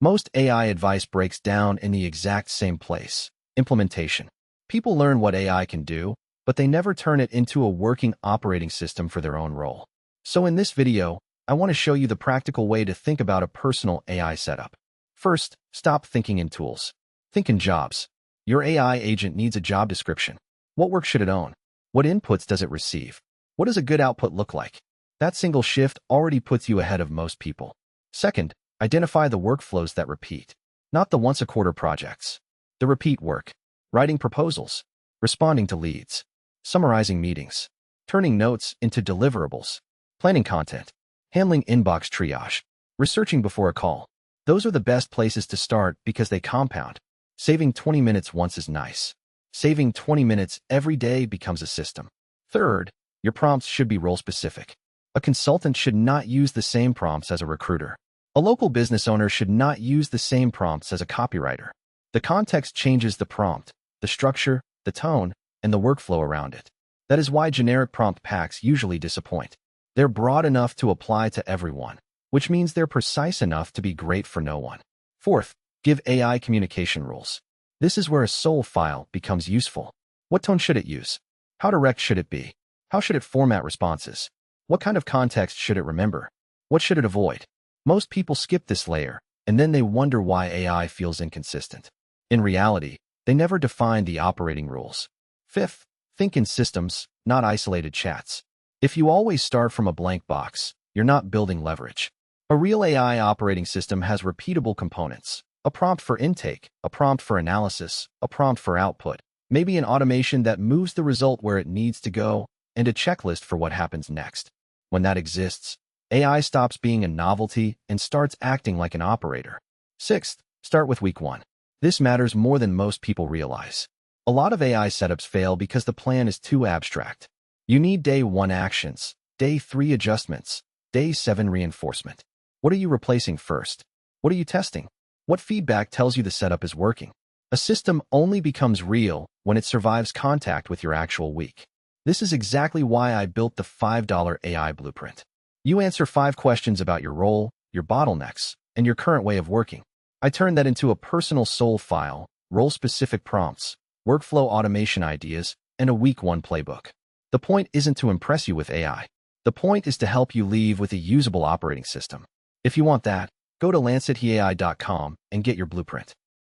Most AI advice breaks down in the exact same place: implementation. People learn what AI can do, but they never turn it into a working operating system for their own role. So in this video, I want to show you the practical way to think about a personal AI setup. First, stop thinking in tools. Think in jobs. Your AI agent needs a job description. What work should it own? What inputs does it receive? What does a good output look like? That single shift already puts you ahead of most people. Second, identify the workflows that repeat, not the once-a-quarter projects. The repeat work: writing proposals, responding to leads, summarizing meetings, turning notes into deliverables, planning content, handling inbox triage, researching before a call. Those are the best places to start because they compound. Saving 20 minutes once is nice. Saving 20 minutes every day becomes a system. Third, your prompts should be role-specific. A consultant should not use the same prompts as a recruiter. A local business owner should not use the same prompts as a copywriter. The context changes the prompt, the structure, the tone, and the workflow around it. That is why generic prompt packs usually disappoint. They're broad enough to apply to everyone, which means they're precise enough to be great for no one. Fourth, give AI communication rules. This is where a soul file becomes useful. What tone should it use? How direct should it be? How should it format responses? What kind of context should it remember? What should it avoid? Most people skip this layer, and then they wonder why AI feels inconsistent. In reality, they never define the operating rules. Fifth, think in systems, not isolated chats. If you always start from a blank box, you're not building leverage. A real AI operating system has repeatable components: a prompt for intake, a prompt for analysis, a prompt for output, maybe an automation that moves the result where it needs to go, and a checklist for what happens next. When that exists, AI stops being a novelty and starts acting like an operator. Sixth, start with week 1. This matters more than most people realize. A lot of AI setups fail because the plan is too abstract. You need day 1 actions, day 3 adjustments, day 7 reinforcement. What are you replacing first? What are you testing? What feedback tells you the setup is working? A system only becomes real when it survives contact with your actual week. This is exactly why I built the $5 AI Blueprint. You answer 5 questions about your role, your bottlenecks, and your current way of working. I turned that into a personal soul file, role-specific prompts, workflow automation ideas, and a week 1 playbook. The point isn't to impress you with AI. The point is to help you leave with a usable operating system. If you want that, go to lancetai.com and get your blueprint.